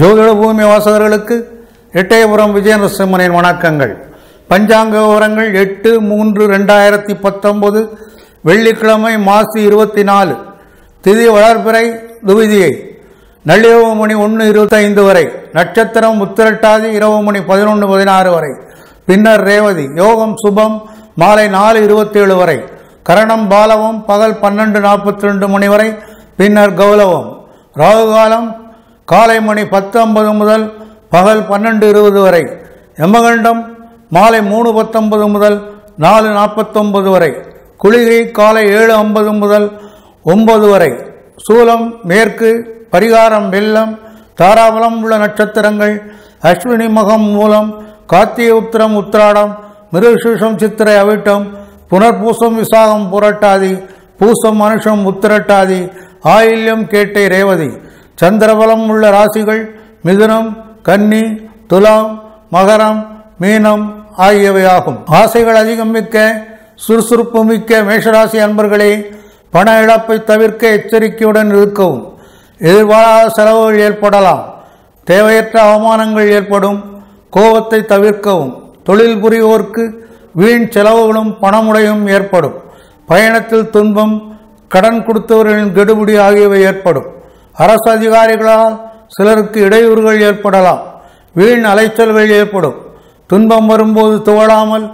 ஜோதிட பூமி வாசகர்களுக்கு எட்டயபுரம் விஜயநரசிம்மனின் வணக்கங்கள். பஞ்சாங்க விவரங்கள் 8/3/2019 வெள்ளிக்கிழமை மாசி 24, திதி வளர்பிறை துவிதியை, நள்ளிரவு மணி 1:25 வரை, நட்சத்திரம் உத்திரட்டாதி இரவு மணி 11:16 வரை, பின்னர் ரேவதி, யோகம் சுபம் மாலை 4:27 வரை, கரணம் பாலவம் பகல் 12:42 மணி வரை, பின்னர் கௌலவம், ராகுகாலம் காலை மணி 10:50 முதல் பகல் 12:20 வரை, யமகண்டம் மாலை 3:19 முதல் 4:49 வரை, குளிகை காலை 7:50 முதல் 9 வரை, சூலம் மேற்கு, பரிகாரம் வெள்ளம், தாராபலம் உள்ள நட்சத்திரங்கள் அஸ்வினி மகம் மூலம், கார்த்திகை உத்திரம் உத்திராடம், மிருகசீஷம் சித்திரை அவிட்டம், புனர்பூசம் விசாகம் புரட்டாதி, பூசம் மனுஷம் உத்திரட்டாதி, ஆயில்யம் கேட்டை ரேவதி. சந்திரபலம் உள்ள ராசிகள் மிதுனம், கன்னி, துலாம், மகரம், மீனம் ஆகியவையாகும். ஆசைகள் அதிகம் மிக்க சுறுசுறுப்பு மிக்க மேஷராசி அன்பர்களே, பண இழப்பை தவிர்க்க எச்சரிக்கையுடன் இருக்கவும். எதிர்பாராத செலவுகள் ஏற்படலாம். தேவையற்ற அவமானங்கள் ஏற்படும். கோபத்தை தவிர்க்கவும். தொழில் புரிவோருக்கு வீண் செலவுகளும் பணமுடையும் ஏற்படும். பயணத்தில் துன்பம், கடன் கொடுத்தவர்களின் கெடுபிடி ஆகியவை ஏற்படும். அரசு அதிகாரிகளால் சிலருக்கு இடையூறுகள் ஏற்படலாம். வீண் அலைச்சல்கள் ஏற்படும். துன்பம் வரும்போது துவளாமல்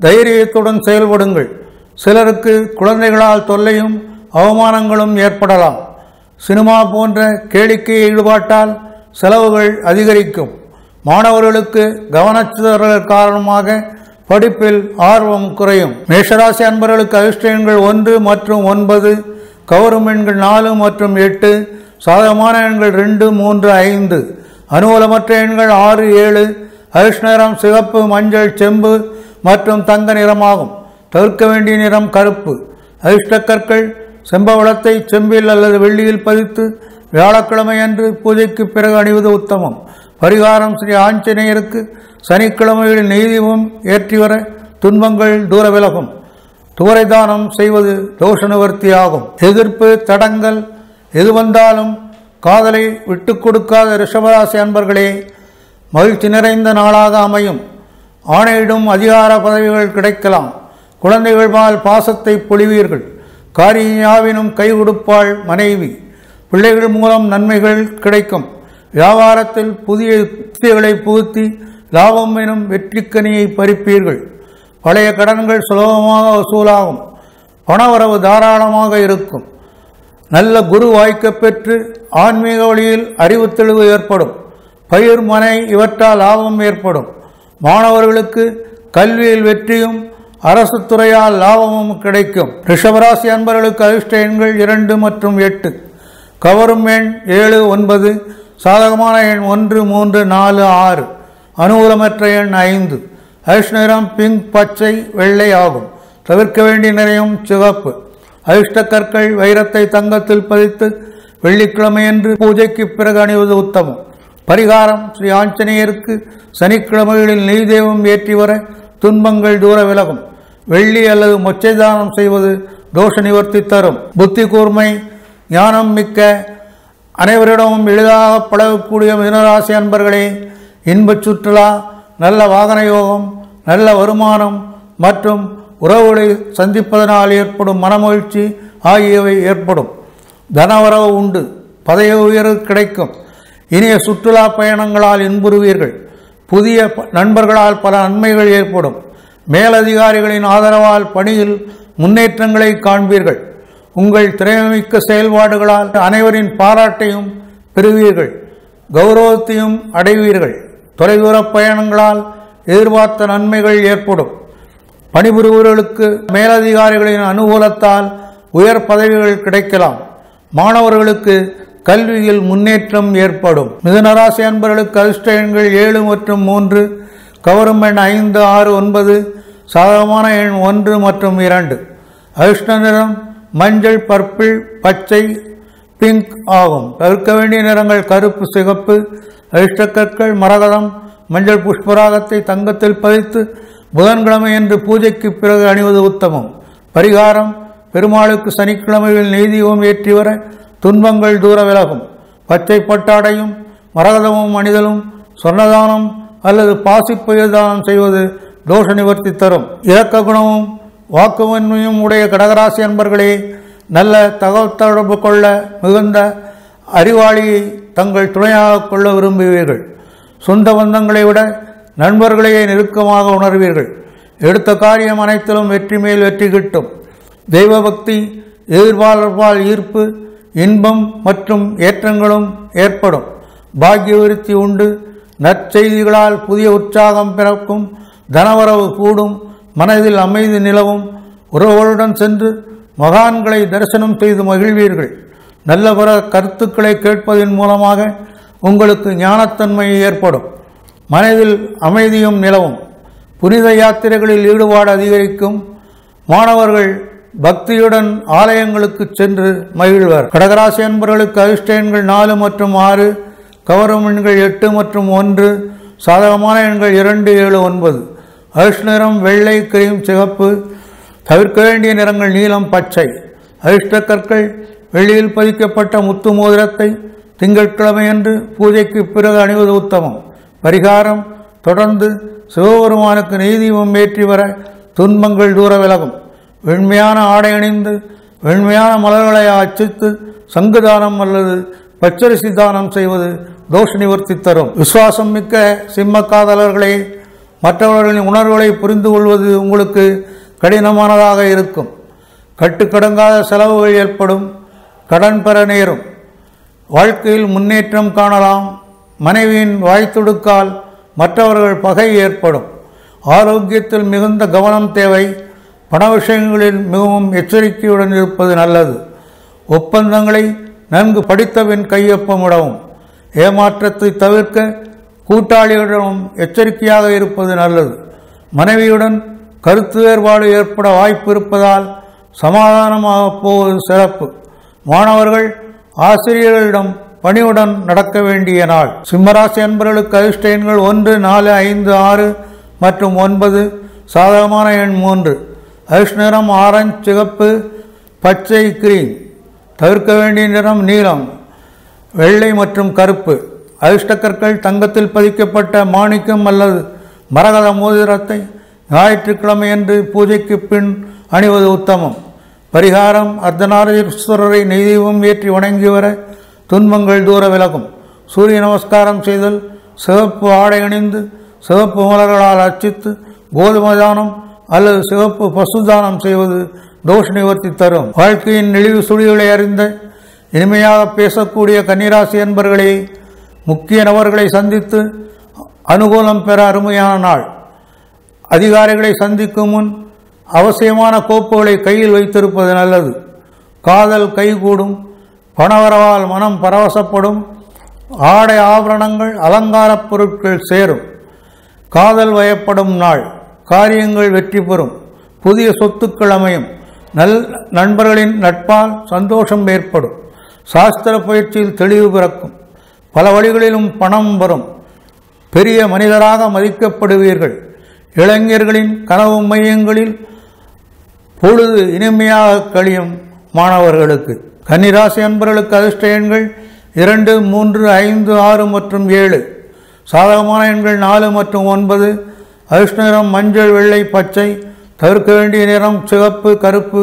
தைரியத்துடன் செயல்படுங்கள். சிலருக்கு குழந்தைகளால் தொல்லையும் அவமானங்களும் ஏற்படலாம். சினிமா போன்ற கேளிக்கை ஈடுபாட்டால் செலவுகள் அதிகரிக்கும். மாணவர்களுக்கு கவனச்சிதறல் காரணமாக படிப்பில் ஆர்வம் குறையும். மேஷராசி அன்பர்களுக்கு அதிர்ஷ்ட எண்கள் 1 மற்றும் 9, கவரும் எண்கள் 4 மற்றும் 8, சாதகமான எண்கள் 2, 3, 5, அனுகூலமற்ற எண்கள் 6, 7. அதிர்ஷ்ட நிறம் சிவப்பு, மஞ்சள், செம்பு மற்றும் தங்க நிறமாகும். தவிர்க்க வேண்டிய நிறம் கருப்பு. அதிர்ஷ்ட கற்கள் செம்பவளத்தை செம்பில் அல்லது வெள்ளியில் பதித்து வியாழக்கிழமை அன்று பூஜைக்கு பிறகு அணிவது உத்தமம். பரிகாரம் ஸ்ரீ ஆஞ்சநேயருக்கு சனிக்கிழமைகளில் நெய்தீபம் ஏற்றி வர துன்பங்கள் தூர விலகும். துவரை தானம் செய்வது தோஷ நிவர்த்தி ஆகும். எதிர்ப்பு தடங்கள் எது வந்தாலும் காதலை விட்டு கொடுக்காத ரிஷபராசி அன்பர்களே, மகிழ்ச்சி நிறைந்த நாளாக அமையும். ஆணையிடும் அதிகார பதவிகள் கிடைக்கலாம். குழந்தைகள் பால் பாசத்தை பொழிவீர்கள். காரியாவினும் கை கொடுப்பாள் மனைவி. பிள்ளைகள் மூலம் நன்மைகள் கிடைக்கும். வியாபாரத்தில் புதிய யுக்திகளை புகுத்தி லாபம் எனும் வெற்றிக்கனியை பறிப்பீர்கள். பழைய கடன்கள் சுலபமாக வசூலாகும். பணவரவு தாராளமாக இருக்கும். நல்ல குரு வாய்க்க பெற்று ஆன்மீக வழியில் அறிவு தெளிவு ஏற்படும். பயிர் மனை இவற்றால் லாபம் ஏற்படும். மாணவர்களுக்கு கல்வியில் வெற்றியும் அரசு துறையால் லாபமும் கிடைக்கும். ரிஷபராசி அன்பர்களுக்கு அதிர்ஷ்ட எண்கள் 2 மற்றும் 8, கவரும் எண் 7, 9, சாதகமான எண் 1, 3, 4, 6, அனுகூலமற்ற எண் 5. அதிர்ஷ்ட நிறம் பிங்க், பச்சை, வெள்ளை ஆகும். தவிர்க்க வேண்டிய நிறம் சிவப்பு. அதிர்ஷ்ட கற்கள் வைரத்தை தங்கத்தில் பதித்து வெள்ளிக்கிழமையன்று பூஜைக்கு பிறகு அணிவது உத்தமம். பரிகாரம் ஸ்ரீ ஆஞ்சநேயருக்கு சனிக்கிழமைகளில் நெய்தேவம் ஏற்றி வர துன்பங்கள் தூர விலகும். வெள்ளி அல்லது மொச்சை தானம் செய்வது தோஷ நிவர்த்தி தரும். புத்தி கூர்மை, ஞானம் மிக்க அனைவரிடமும் எளிதாக பழகக்கூடிய மிதுனராசி அன்பர்களே, இன்பச் சுற்றுலா, நல்ல வாகன யோகம், நல்ல வருமானம் மற்றும் உறவுகளை சந்திப்பதனால் ஏற்படும் மனமகிழ்ச்சி ஆகியவை ஏற்படும். தனவரவு உண்டு. பதவி உயர்வு கிடைக்கும். இனிய சுற்றுலா பயணங்களால் இன்புறுவீர்கள். புதிய நண்பர்களால் பல நன்மைகள் ஏற்படும். மேலதிகாரிகளின் ஆதரவால் பணியில் முன்னேற்றங்களை காண்பீர்கள். உங்கள் திறமைமிக்க செயல்பாடுகளால் அனைவரின் பாராட்டையும் பெறுவீர்கள். கௌரவத்தையும் அடைவீர்கள். தொலைதூர பயணங்களால் எதிர்பார்த்த நன்மைகள் ஏற்படும். பணிபுரிபவர்களுக்கு மேலதிகாரிகளின் அனுகூலத்தால் உயர் பதவிகள் கிடைக்கலாம். மாணவர்களுக்கு கல்வியில் முன்னேற்றம் ஏற்படும். மிதுனராசி அன்பர்களுக்கு அதிர்ஷ்ட எண்கள் 7 மற்றும் 3, கவரும் எண் 5, 6, 9, சாதகமான எண் 1 மற்றும் 2. அதிர்ஷ்ட நிறம் மஞ்சள், பர்பிள், பச்சை, பிங்க் ஆகும். தவிர்க்க வேண்டிய நிறங்கள் கருப்பு, சிகப்பு. அதிர்ஷ்ட கற்கள் மரகதம், மஞ்சள் புஷ்பராகத்தை தங்கத்தில் பதித்து புதன்கிழமை என்று பூஜைக்கு பிறகு அணிவது உத்தமம். பரிகாரம் பெருமாளுக்கு சனிக்கிழமையில் நெய்தீபம் ஏற்றி வர துன்பங்கள் தூர விலகும். பச்சை பட்டாடையும் மரகதமும் அணிதலும், சொர்ணதானம் அல்லது பாசிப்பயிர் தானம் செய்வது தோஷ நிவர்த்தி தரும். இரக்க குணமும் வாக்குவன்மையும் உடைய கடகராசி அன்பர்களே, நல்ல தகவல் தொடர்பு கொள்ள மிகுந்த அறிவாளியை தங்கள் துணையாக கொள்ள விரும்புவீர்கள். சொந்த பந்தங்களை விட நண்பர்களையே நெருக்கமாக உணர்வீர்கள். எடுத்த காரியம் அனைத்திலும் வெற்றி மேல் வெற்றி கிட்டும். தெய்வ பக்தி, எதிர்பார்ப்பால் ஈர்ப்பு, இன்பம் மற்றும் ஏற்றங்களும் ஏற்படும். பாக்கிய விருத்தி உண்டு. நற்செய்திகளால் புதிய உற்சாகம் பிறக்கும். தனவரவு கூடும். மனதில் அமைதி நிலவும். உறவுகளுடன் சென்று மகான்களை தரிசனம் செய்து மகிழ்வீர்கள். நல்ல பிற கருத்துக்களை கேட்பதன் மூலமாக உங்களுக்கு ஞானத்தன்மை ஏற்படும். மனதில் அமைதியும் நிலவும். புனித யாத்திரைகளில் ஈடுபாடு அதிகரிக்கும். மாணவர்கள் பக்தியுடன் ஆலயங்களுக்கு சென்று மகிழ்வர். கடகராசி அன்பர்களுக்கு அதிர்ஷ்ட எண்கள் 4 மற்றும் 6, கவரும் எண்கள் 8 மற்றும் 1, சாதகமான எண்கள் 2, 7, 9. அதிர்ஷ்ட நிறம் வெள்ளை, கிரீம், சிவப்பு. தவிர்க்க வேண்டிய நிறங்கள் நீலம், பச்சை. அதிர்ஷ்ட கற்கள் வெள்ளியில் பதிக்கப்பட்ட முத்து மோதிரத்தை திங்கட்கிழமையன்று பூஜைக்கு பிறகு அணிவது உத்தமம். பரிகாரம்: தொடர்ந்து சிவபெருமானுக்கு நெய்தீபம் ஏற்றி வர துன்பங்கள் தூர விலகும். வெண்மையான ஆடை அணிந்து வெண்மையான மலர்களை அச்சித்து சங்குதானம் அல்லது பச்சரிசி தானம் செய்வது தோஷ நிவர்த்தி தரும். விசுவாசம் மிக்க சிம்ம காதலர்களே, மற்றவர்களின் உணர்வுகளை புரிந்து கொள்வது உங்களுக்கு கடினமானதாக இருக்கும். கட்டுக்கடங்காத செலவுகள் ஏற்படும். கடன் பெற நேரும். வாழ்க்கையில் முன்னேற்றம் காணலாம். மனைவியின் வாய்த்துடுக்கால் மற்றவர்கள் பகை ஏற்படும். ஆரோக்கியத்தில் மிகுந்த கவனம் தேவை. பண விஷயங்களில் மிகவும் எச்சரிக்கையுடன் இருப்பது நல்லது. ஒப்பந்தங்களை நன்கு படித்தபின் கையொப்பமிடவும். ஏமாற்றத்தை தவிர்க்க கூட்டாளிகளிடம் எச்சரிக்கையாக இருப்பது நல்லது. மனைவியுடன் கருத்து வேறுபாடு ஏற்பட வாய்ப்பு இருப்பதால் சமாதானமாக போவது சிறப்பு. மாணவர்கள் ஆசிரியர்களிடம் பணிவுடன் நடக்க வேண்டிய நாள். சிம்மராசி அன்பர்களுக்கு அதிர்ஷ்ட எண்கள் 1, 4, 5, 6 மற்றும் 9, சாதகமான எண் 3. அதிர்ஷ்ட நிறம் ஆரஞ்சு, சிகப்பு, பச்சை, கிரீம். தவிர்க்க வேண்டிய நிறம் நீலம், வெள்ளை மற்றும் கருப்பு. அதிர்ஷ்ட கற்கள் தங்கத்தில் பதிக்கப்பட்ட மாணிக்கம் அல்லது மரகத மோதிரத்தை ஞாயிற்றுக்கிழமையன்று பூஜைக்கு பின் அணிவது உத்தமம். பரிகாரம்: அர்த்தநாரீஸ்வரரை நெய்தீபம் ஏற்றி வணங்கி வர துன்பங்கள் தூர விலகும். சூரிய நமஸ்காரம் செய்தல், சிவப்பு ஆடை அணிந்து சிவப்பு மலர்களால் அர்ச்சித்து கோதுமை தானம் அல்லது சிவப்பு பசுதானம் செய்வது தோஷ நிவர்த்தி தரும். வாழ்க்கையின் நெளிவு சுழிகளை அறிந்த இனிமையாக பேசக்கூடிய கன்னிராசி அன்பர்களே, முக்கிய நபர்களை சந்தித்து அனுகூலம் பெற அருமையான நாள். அதிகாரிகளை சந்திக்கும் முன் அவசியமான கோப்புகளை கையில் வைத்திருப்பது நல்லது. காதல் கைகூடும். பணவரவால் மனம் பரவசப்படும். ஆடை ஆபரணங்கள் அலங்காரப் பொருட்கள் சேரும். காதல் வயப்படும் நாள். காரியங்கள் வெற்றி பெறும். புதிய சொத்துக்கள் அமையும். நண்பர்களின் நட்பால் சந்தோஷம் ஏற்படும். சாஸ்திர பயிற்சியில் தெளிவு பிறக்கும். பல வழிகளிலும் பணம் வரும். பெரிய மனிதராக மதிக்கப்படுவீர்கள். இளைஞர்களின் கனவு மையங்களில் பொழுது இனிமையாக கழியும். மாணவர்களுக்கு கன்னிராசி அன்பர்களுக்கு அதிர்ஷ்ட எண்கள் 2, 3, 5, 6 மற்றும் 7. சாதகமான எண்கள் 4 மற்றும் 9. அதிர்ஷ்ட நிறம் மஞ்சள், வெள்ளை, பச்சை. தவிர்க்க வேண்டிய நிறம் சிவப்பு, கருப்பு.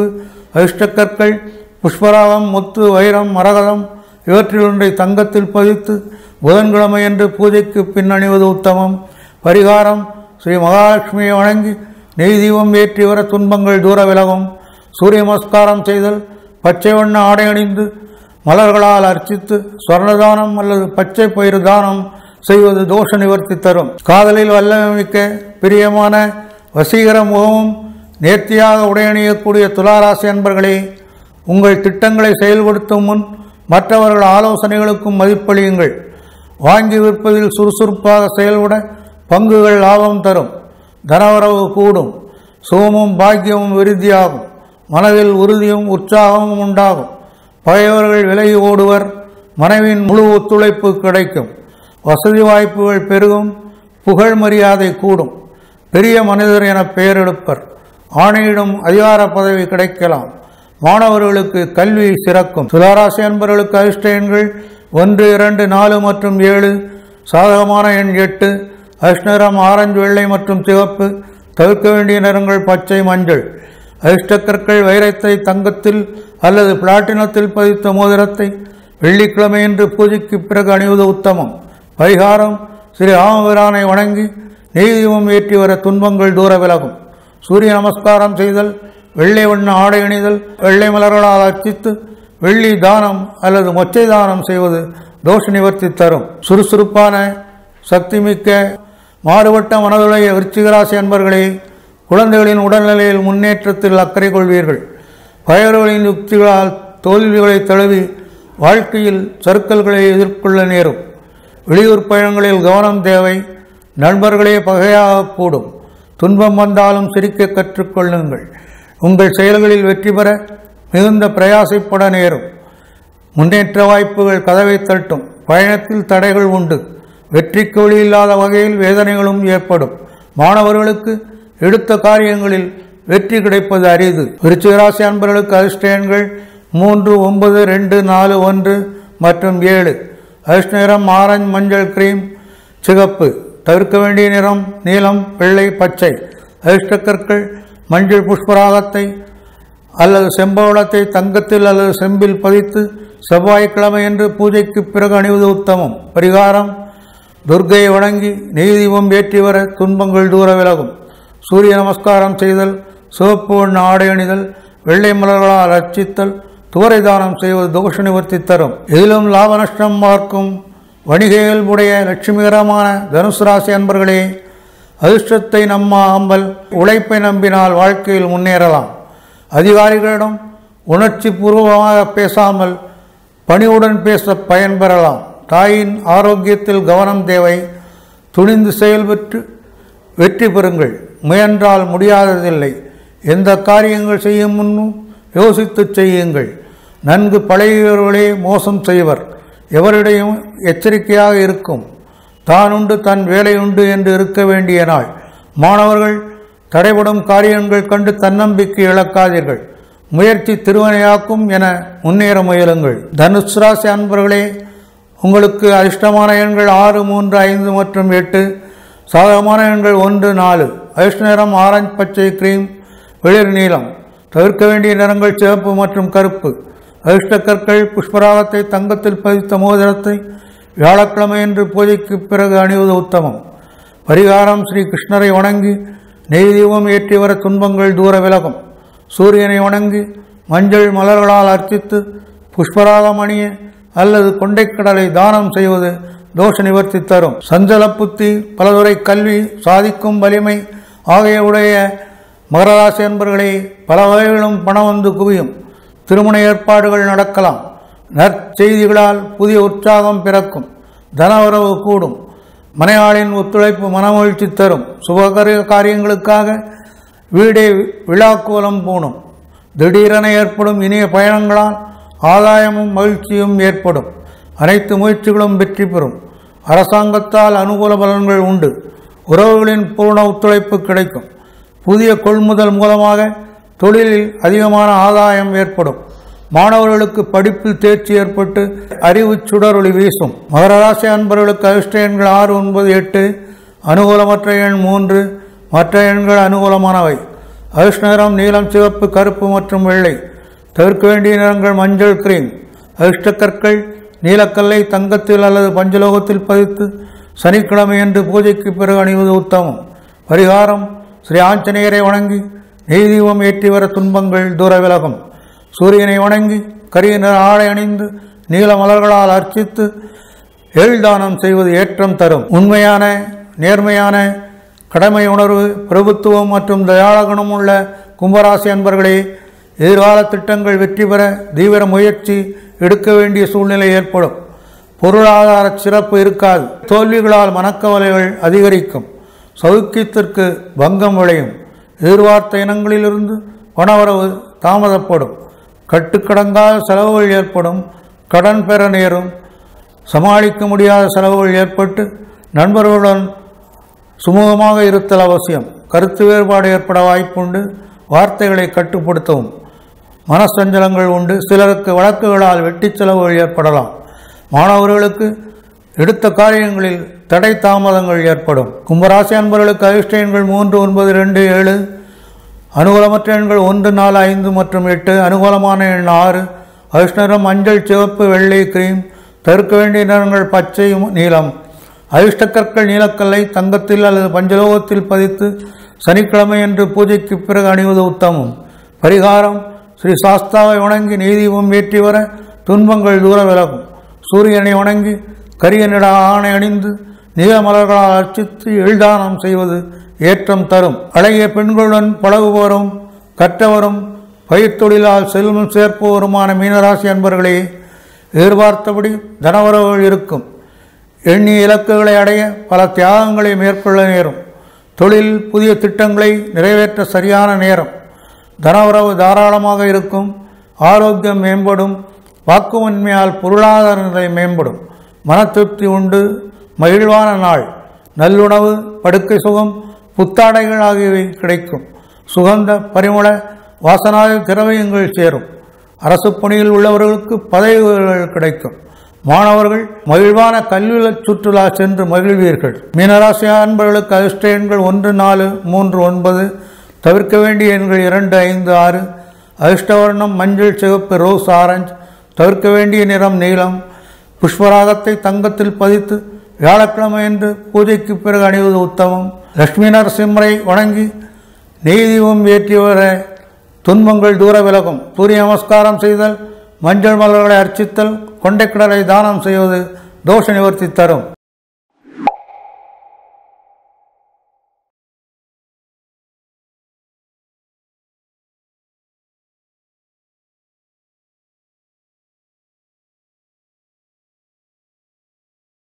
அதிர்ஷ்ட கற்கள் புஷ்பராகம், முத்து, வைரம், மரகதம். இவற்றில் ஒன்றை தங்கத்தில் பதித்து புதன்கிழமையன்று பூஜைக்கு பின் அணிவது உத்தமம். பரிகாரம்: ஸ்ரீ மகாலட்சுமியை வணங்கி நெய் தீபம் ஏற்றி வர துன்பங்கள் தூர விலகும். சூரிய நமஸ்காரம் செய்தல், பச்சை வண்ண ஆடை அணிந்து மலர்களால் அர்ச்சித்து ஸ்வர்ணதானம் அல்லது பச்சை பயிர் தானம் செய்வது தோஷ நிவர்த்தி தரும். காதலில் வல்லமிக்க பிரியமான வசீகர முகமும் நேர்த்தியாக உடையணியக்கூடிய துளாராசி அன்பர்களே, உங்கள் திட்டங்களை செயல்படுத்தும் முன் மற்றவர்கள் ஆலோசனைகளுக்கும் மதிப்பளியுங்கள். வாங்கி விற்பதில் சுறுசுறுப்பாக செயல்பட பங்குகள் லாபம் தரும். தனவரவு கூடும். சுகமும் பாக்கியமும் விருத்தியாகும். மனதில் உறுதியும் உற்சாகமும் உண்டாகும். பகைவர்கள் விலகி ஓடுவர். மனைவியின் முழு ஒத்துழைப்பு கிடைக்கும். வசதி வாய்ப்புகள் பெருகும். புகழ் மரியாதை கூடும். பெரிய மனிதர் என பெயர் எடுப்பர். ஆணையிடும் அதிகார பதவி கிடைக்கலாம். மாணவர்களுக்கு கல்வி சிறக்கும். துளாராசி அன்பர்களுக்கு அதிர்ஷ்ட எண்கள் 1, 2, 4 மற்றும் 7. சாதகமான எண் 8. அஷ்டநிறம் ஆரஞ்சு, வெள்ளை மற்றும் சிவப்பு. தவிர்க்க வேண்டிய நிறங்கள் பச்சை, மஞ்சள். அதிர்ஷ்டக்கற்கள் வைரத்தை தங்கத்தில் அல்லது பிளாட்டினத்தில் பதித்த மோதிரத்தை வெள்ளிக்கிழமையன்று பூஜைக்கு பிறகு அணிவது உத்தமம். பரிகாரம்: ஸ்ரீ ராமபிரானை வணங்கி நெய் தீபம் ஏற்றி வர துன்பங்கள் தூர விலகும். சூரிய நமஸ்காரம் செய்தல், வெள்ளை வண்ண ஆடை அணிதல், வெள்ளை மலர்களால் அர்ச்சித்து வெள்ளி தானம் அல்லது மொச்சை தானம் செய்வது தோஷ நிவர்த்தி தரும். சுறுசுறுப்பான சக்திமிக்க மாறுபட்ட மனதுடைய விருச்சிகராசி அன்பர்களே, குழந்தைகளின் உடல்நிலையில் முன்னேற்றத்தில் அக்கறை கொள்வீர்கள். பயர்களின் யுக்திகளால் தோல்விகளை தழுவி வாழ்க்கையில் சறுக்கல்களை எதிர்கொள்ள நேரும். வெளியூர் பயணங்களில் கவனம் தேவை. நண்பர்களே பகையாக கூடும். துன்பம் வந்தாலும் சிரிக்க கற்றுக்கொள்ளுங்கள். உங்கள் செயல்களில் வெற்றி பெற மிகுந்த பிரயாசப்பட நேரும். முன்னேற்ற வாய்ப்புகள் கதவை தட்டும். பயணத்தில் தடைகள் உண்டு. வெற்றிக்கு வழியில்லாத வகையில் வேதனைகளும் ஏற்படும். மாணவர்களுக்கு எடுத்த காரியங்களில் வெற்றி கிடைப்பது அரிது. விருச்சிகராசி அன்பர்களுக்கு அதிர்ஷ்ட எண்கள் 3, 9, 2, 4, 1 மற்றும் 7. அதிர்ஷ்ட நிறம் ஆரஞ்சு, மஞ்சள், கிரீம், சிகப்பு. தவிர்க்க வேண்டிய நிறம் நீலம், வெள்ளை, பச்சை. அதிர்ஷ்ட கற்கள் மஞ்சள் புஷ்பராகத்தை அல்லது செம்பவளத்தை தங்கத்தில் அல்லது செம்பில் பதித்து செவ்வாய்க்கிழமை என்று பூஜைக்கு பிறகு அணிவது உத்தமம். பரிகாரம்: துர்க்கையை வணங்கி நெய் தீபம் ஏற்றி வர துன்பங்கள் தூர விலகும். சூரிய நமஸ்காரம் செய்தல், சிவப்பு வண்ண ஆடை அணிதல், வெள்ளை மலர்களால் அர்ச்சித்தல், துவரை தானம் செய்வது தோஷ நிவர்த்தி தரும். இதிலும் லாப நஷ்டம் பார்க்கும் வணிக இயல்புடைய லட்சுமிகரமான தனுசு ராசி அன்பர்களே, அதிர்ஷ்டத்தை நம்பாமல் உழைப்பை நம்பினால் வாழ்க்கையில் முன்னேறலாம். அதிகாரிகளிடம் உணர்ச்சி பூர்வமாக பேசாமல் பணிவுடன் பேச பயன்பெறலாம். தாயின் ஆரோக்கியத்தில் கவனம் தேவை. துணிந்து செயல்பட்டு வெற்றி பெறுங்கள். முயன்றால் முடியாததில்லை. எந்த காரியங்கள் செய்யும் முன்னும் யோசித்து செய்யுங்கள். நன்கு பழகியவர்களே மோசம் செய்வர். எவரிடையும் எச்சரிக்கையாக இருக்கும். தான் உண்டு தன் வேலை உண்டு என்று இருக்க வேண்டிய நாள். மாணவர்கள் தடைபடும் காரியங்கள் கண்டு தன்னம்பிக்கை இழக்காதீர்கள். முயற்சி திருவனையாக்கும் என முன்னேற முயலுங்கள். தனுசு ராசி அன்பர்களே, உங்களுக்கு அதிர்ஷ்டமான எண்கள் 6, 3, 5 மற்றும் 8. சாதகமான எண்கள் 1, 4. அதிர்ஷ்ட நிறம் ஆரஞ்சு, பச்சை, கிரீம், வெளிர் நீலம். தவிர்க்க வேண்டிய நிறங்கள் சிவப்பு மற்றும் கருப்பு. அதிர்ஷ்ட கற்கள் புஷ்பராகத்தை தங்கத்தில் பதித்த மோதிரத்தை வியாழக்கிழமை என்று பூஜைக்கு பிறகு அணிவது உத்தமம். பரிகாரம்: ஸ்ரீ கிருஷ்ணரை வணங்கி நெய் தீபம் ஏற்றி வர துன்பங்கள் தூர விலகும். சூரியனை வணங்கி மஞ்சள் மலர்களால் அர்ச்சித்து புஷ்பராகம் அணிய அல்லது கொண்டைக்கடலை தானம் செய்வது தோஷ நிவர்த்தி தரும். சஞ்சல புத்தி, பலதுறை கல்வி, சாதிக்கும் வலிமை ஆகியவுடைய மகராசி அன்பர்களே, பல வகைகளும் பணம் வந்து குவியும். திருமண ஏற்பாடுகள் நடக்கலாம். நற்செய்திகளால் புதிய உற்சாகம் பிறக்கும். தனவரவு கூடும். மனையாளின் ஒத்துழைப்பு மனமகிழ்ச்சி தரும். சுபகர காரியங்களுக்காக வீடே விழாக்கோலம் பூணும். திடீரென ஏற்படும் இனிய பயணங்களால் ஆதாயமும் மகிழ்ச்சியும் ஏற்படும். அனைத்து முயற்சிகளும் வெற்றி பெறும். அரசாங்கத்தால் அனுகூல பலன்கள் உண்டு. உறவுகளின் பூர்ண ஒத்துழைப்பு கிடைக்கும். புதிய கொள்முதல் மூலமாக தொழிலில் அதிகமான ஆதாயம் ஏற்படும். மாணவர்களுக்கு படிப்பில் தேர்ச்சி ஏற்பட்டு அறிவு சுடரொளி வீசும். மகர ராசி அன்பர்களுக்கு அதிர்ஷ்ட எண்கள் 6, 9, 8. அனுகூலமற்ற எண் 3. மற்ற எண்கள் அனுகூலமானவை. அதிர்ஷ்ட நிறம் நீலம், சிவப்பு, கருப்பு மற்றும் வெள்ளை. தவிர்க்க வேண்டிய நிறங்கள் மஞ்சள், கிரீம். அதிர்ஷ்ட கற்கள் நீலக்கல்லை தங்கத்தில் அல்லது பஞ்சலோகத்தில் பதித்து சனிக்கிழமை என்று பூஜைக்கு பிறகு அணிவது உத்தமம். பரிகாரம்: ஸ்ரீ ஆஞ்சநேயரை வணங்கி நெய் தீபம் ஏற்றி வர துன்பங்கள் தூர விலகும். சூரியனை வணங்கி கரிய நிற ஆடை அணிந்து நீல மலர்களால் அர்ச்சித்து எழுதானம் செய்வது ஏற்றம் தரும். உண்மையான, நேர்மையான, கடமை உணர்வு, பிரபுத்துவம் மற்றும் தயாளகுணம் உள்ள கும்பராசி அன்பர்களே, எதிர்கால திட்டங்கள் வெற்றி பெற தீவிர முயற்சி எடுக்க வேண்டிய சூழ்நிலை ஏற்படும். பொருளாதார சிறப்பு இருக்காது. தோல்விகளால் மனக்கவலைகள் அதிகரிக்கும். சௌக்கியத்திற்கு பங்கம் விளையும். எதிர்பார்த்த இனங்களிலிருந்து பணவரவு தாமதப்படும். கட்டுக்கடங்காத செலவுகள் ஏற்படும். கடன் பெற நேரும். சமாளிக்க முடியாத செலவுகள் ஏற்பட்டு நண்பர்களுடன் சுமூகமாக இருத்தல் அவசியம். கருத்து வேறுபாடு ஏற்பட வாய்ப்புண்டு. வார்த்தைகளை கட்டுப்படுத்தவும். மனசஞ்சலங்கள் உண்டு. சிலருக்கு வழக்குகளால் வெட்டி செலவுகள் ஏற்படலாம். மாணவர்களுக்கு எடுத்த காரியங்களில் தடை தாமதங்கள் ஏற்படும். கும்பராசி அன்பர்களுக்கு அதிர்ஷ்ட எண்கள் 3, 9, 2, 7. அனுகூலமற்ற எண்கள் 1, 4, 5 மற்றும் 8. அனுகூலமான எண் 6. அதிர்ஷ்ட நிறம் மஞ்சள், சிவப்பு, வெள்ளை, கிரீம். தவிர்க்க வேண்டிய நிறங்கள் பச்சை, நீலம். அதிர்ஷ்ட கற்கள் நீலக்கல்லை தங்கத்தில் அல்லது பஞ்சலோகத்தில் பதித்து சனிக்கிழமை என்று பூஜைக்கு பிறகு அணிவது உத்தமம். பரிகாரம்: ஸ்ரீ சாஸ்தாவை வணங்கி நீதிபம் ஏற்றி வர துன்பங்கள் தூர விலகும். சூரியனை வணங்கி கரிய நிற ஆணை அணிந்து நீல மலர்களால் அர்ச்சித்து எள்தானம் செய்வது ஏற்றம் தரும். அழகிய பெண்களுடன் பழகுவோரும் கற்றவரும் பயிர் தொழிலால் செல்வம் சேர்ப்பவருமான மீனராசி அன்பர்களே, எதிர்பார்த்தபடி தனவரவுகள் இருக்கும். எண்ணிய இலக்குகளை அடைய பல தியாகங்களை மேற்கொள்ள நேரும். தொழில் புதிய திட்டங்களை நிறைவேற்ற சரியான நேரம். தனவரவு தாராளமாக இருக்கும். ஆரோக்கியம் மேம்படும். வாக்குவன்மையால் பொருளாதார நிலை மேம்படும். மன திருப்தி உண்டு. மகிழ்வான நாள். நல்லுணவு, படுக்கை சுகம், புத்தாடைகள் ஆகியவை கிடைக்கும். சுகந்த பரிமள வாசனாதி திரவியங்கள் சேரும். அரசு பணியில் உள்ளவர்களுக்கு பதவிகள் கிடைக்கும். மாணவர்கள் மகிழ்வான கல்வி சுற்றுலா சென்று மகிழ்வீர்கள். மீனராசி அன்பர்களுக்கு அதிர்ஷ்ட எண்கள் 1, 4, 3, 9. தவிர்க்க வேண்டிய எண்கள் 2, 5, 6. அதிர்ஷ்ட வர்ணம் மஞ்சள், சிவப்பு, ரோஸ், ஆரஞ்சு. தவிர்க்க வேண்டிய நிறம் நீலம். புஷ்பராகத்தை தங்கத்தில் பதித்து வியாழக்கிழமை என்று பூஜைக்கு பிறகு அணிவது உத்தமம். லட்சுமி நரசிம்மரை வணங்கி நெய்தீபம் ஏற்றி வர துன்பங்கள் தூர விலகும். சூரிய நமஸ்காரம் செய்தல், மஞ்சள் மலர்களை அர்ச்சித்தல், கொண்டைக்கடலை தானம் செய்வது தோஷ நிவர்த்தி தரும்.